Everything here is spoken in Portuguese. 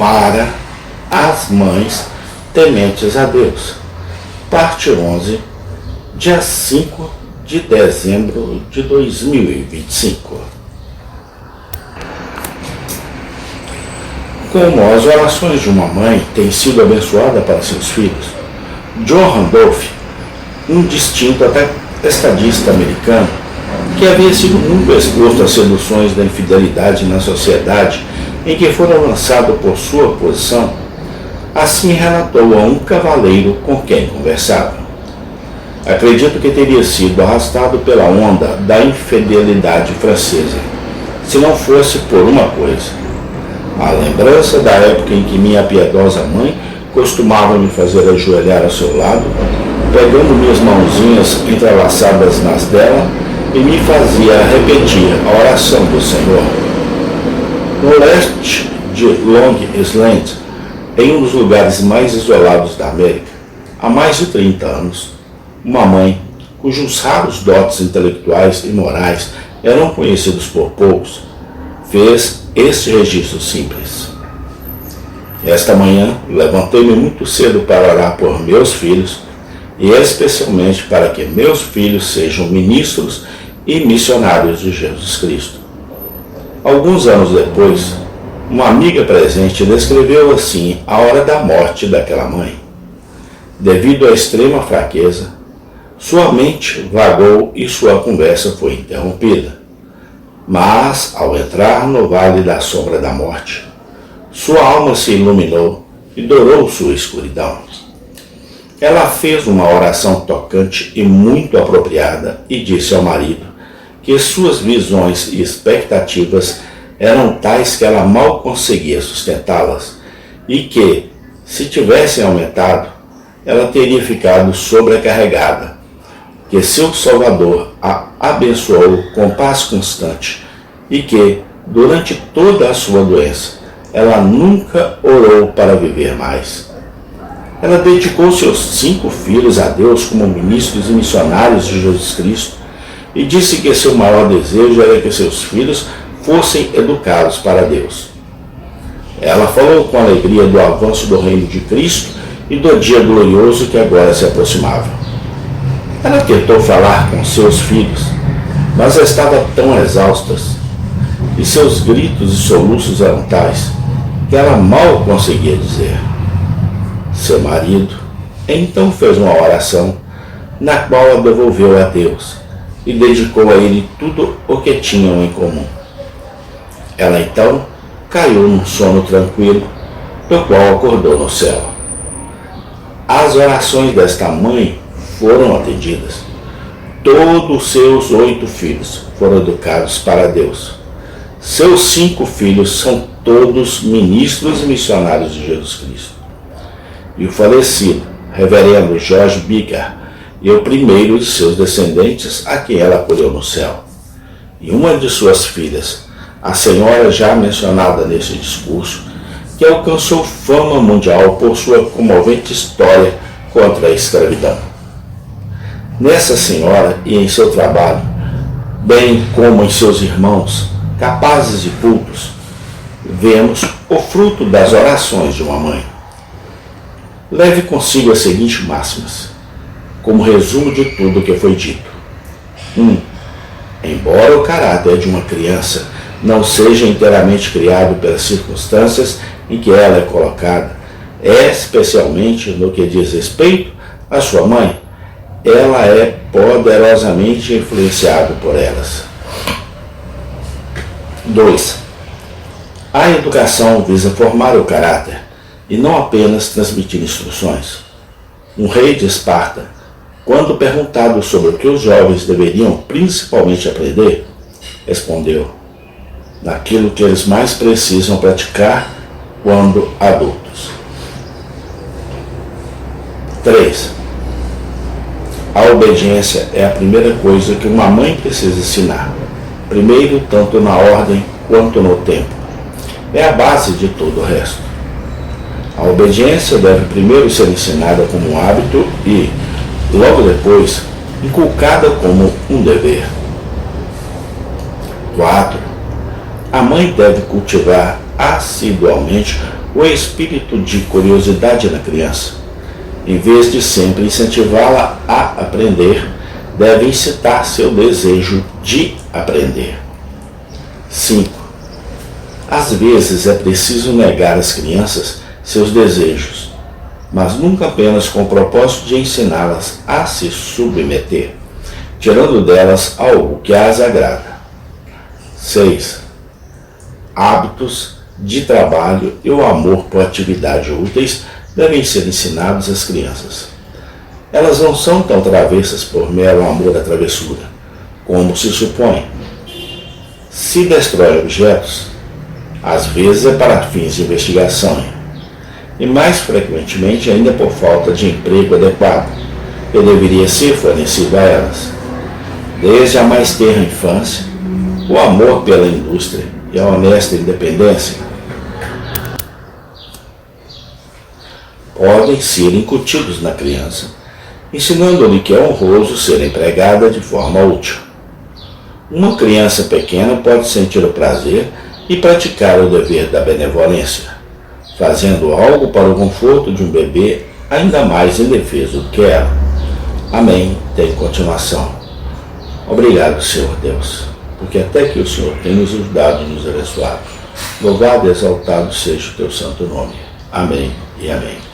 para as mães tementes a Deus. Parte 11, dia 5 de dezembro de 2025. Como as orações de uma mãe têm sido abençoadas para seus filhos, John Randolph, um distinto estadista americano, que havia sido muito exposto às seduções da infidelidade na sociedade em que fora lançado por sua posição, assim relatou a um cavaleiro com quem conversava. Acredito que teria sido arrastado pela onda da infidelidade francesa, se não fosse por uma coisa: a lembrança da época em que minha piedosa mãe costumava me fazer ajoelhar ao seu lado, pegando minhas mãozinhas entrelaçadas nas dela, e me fazia repetir a oração do Senhor. No leste de Long Island, em um dos lugares mais isolados da América, há mais de 30 anos, uma mãe, cujos raros dotes intelectuais e morais eram conhecidos por poucos, fez este registro simples. Esta manhã, levantei-me muito cedo para orar por meus filhos, e especialmente para que meus filhos sejam ministros e missionários de Jesus Cristo. Alguns anos depois, uma amiga presente descreveu assim a hora da morte daquela mãe. Devido à extrema fraqueza, sua mente vagou e sua conversa foi interrompida. Mas, ao entrar no vale da sombra da morte, sua alma se iluminou e dourou sua escuridão. Ela fez uma oração tocante e muito apropriada e disse ao marido que suas visões e expectativas eram tais que ela mal conseguia sustentá-las e que, se tivessem aumentado, ela teria ficado sobrecarregada, que seu Salvador a abençoou com paz constante e que, durante toda a sua doença, ela nunca orou para viver mais. Ela dedicou seus 5 filhos a Deus como ministros e missionários de Jesus Cristo e disse que seu maior desejo era que seus filhos fossem educados para Deus. Ela falou com alegria do avanço do reino de Cristo e do dia glorioso que agora se aproximava. Ela tentou falar com seus filhos, mas estava tão exausta e seus gritos e soluços eram tais que ela mal conseguia dizer. Seu marido então fez uma oração na qual a devolveu a Deus e dedicou a ele tudo o que tinham em comum. Ela então caiu num sono tranquilo, do qual acordou no céu. As orações desta mãe foram atendidas. Todos os seus 8 filhos foram educados para Deus. Seus 5 filhos são todos ministros e missionários de Jesus Cristo. E o falecido reverendo George Beeker e o primeiro de seus descendentes a quem ela acolheu no céu. E uma de suas filhas, a senhora já mencionada nesse discurso, que alcançou fama mundial por sua comovente história contra a escravidão. Nessa senhora e em seu trabalho, bem como em seus irmãos, capazes e cultos, vemos o fruto das orações de uma mãe. Leve consigo as seguintes máximas, como resumo de tudo o que foi dito. 1. Embora o caráter de uma criança não seja inteiramente criado pelas circunstâncias em que ela é colocada, especialmente no que diz respeito à sua mãe, ela é poderosamente influenciada por elas. 2. A educação visa formar o caráter e não apenas transmitir instruções. Um rei de Esparta, quando perguntado sobre o que os jovens deveriam principalmente aprender, respondeu: naquilo que eles mais precisam praticar quando adultos. 3. A obediência é a primeira coisa que uma mãe precisa ensinar, primeiro tanto na ordem quanto no tempo. É a base de todo o resto. A obediência deve primeiro ser ensinada como um hábito e, logo depois, inculcada como um dever. 4. A mãe deve cultivar assiduamente o espírito de curiosidade na criança. Em vez de sempre incentivá-la a aprender, deve incitar seu desejo de aprender. 5. Às vezes é preciso negar às crianças seus desejos, mas nunca apenas com o propósito de ensiná-las a se submeter, tirando delas algo que as agrada. 6. Hábitos de trabalho e o amor por atividades úteis devem ser ensinados às crianças. Elas não são tão travessas por mero amor à travessura, como se supõe. Se destrói objetos, às vezes é para fins de investigação, e mais frequentemente ainda por falta de emprego adequado, que deveria ser fornecido a elas. Desde a mais tenra infância, o amor pela indústria e a honesta independência podem ser incutidos na criança, ensinando-lhe que é honroso ser empregada de forma útil. Uma criança pequena pode sentir o prazer e praticar o dever da benevolência, fazendo algo para o conforto de um bebê ainda mais indefeso do que ela. Amém. Tem continuação. Obrigado, Senhor Deus, porque até que o Senhor tem nos ajudado e nos abençoado. Louvado e exaltado seja o teu santo nome. Amém e amém.